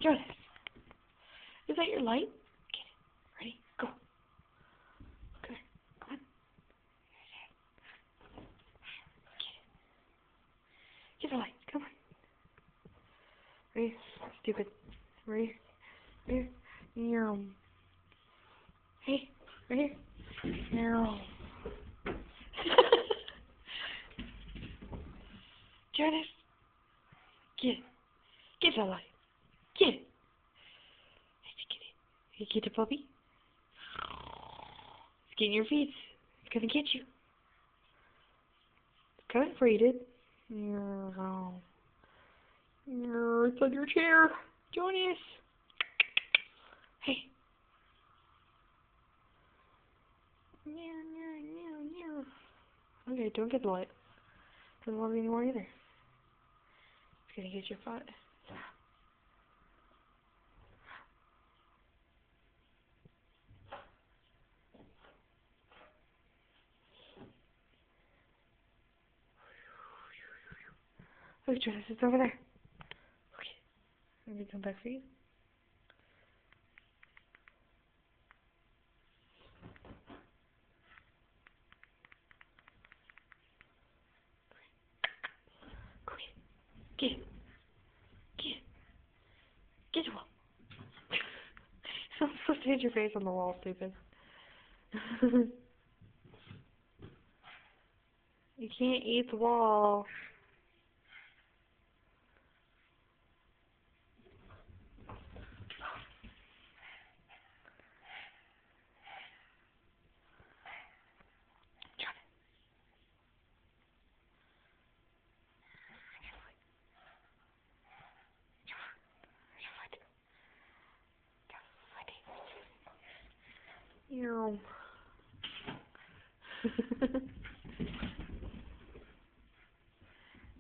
Jonas. Is that your light? Get it. Ready? Go. Come here. Come on. Get it. Get the light. Come on. Ready? Stupid. Ready? Here. Meow. Hey. Right here. Meow. Jonas. Get it. Get the light. Get it. Get it. You get the puppy? It's getting your feet. It's gonna get you. It's coming for you, dude. It's on your chair. Jonas. Hey. Okay, don't get the light. Doesn't love you anymore either. It's gonna get your foot. Look, Jonas, it's over there. Okay. I'm gonna come back for you. Get it. Get it. Get the wall. I'm supposed to hit your face on the wall, stupid. You can't eat the wall. Ew.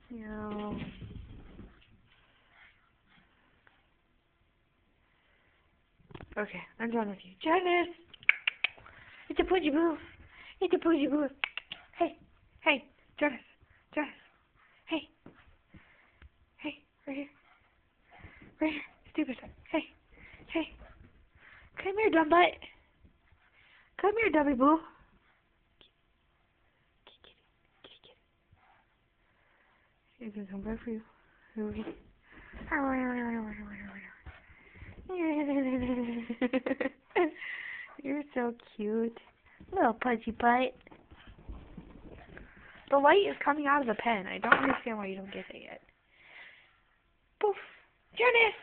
Ew. Okay, I'm done with you. Jonas! It's a pudgy boo! It's a pudgy boo! Hey! Hey! Jonas! Jonas! Hey! Hey! Right here! Right here! Stupid! Hey! Hey! Come here, dumb butt! Come here, dummy boo! He's gonna come back for you. You're so cute. Little pudgy butt. The light is coming out of the pen. I don't understand why you don't get it yet. Poof! Jonas!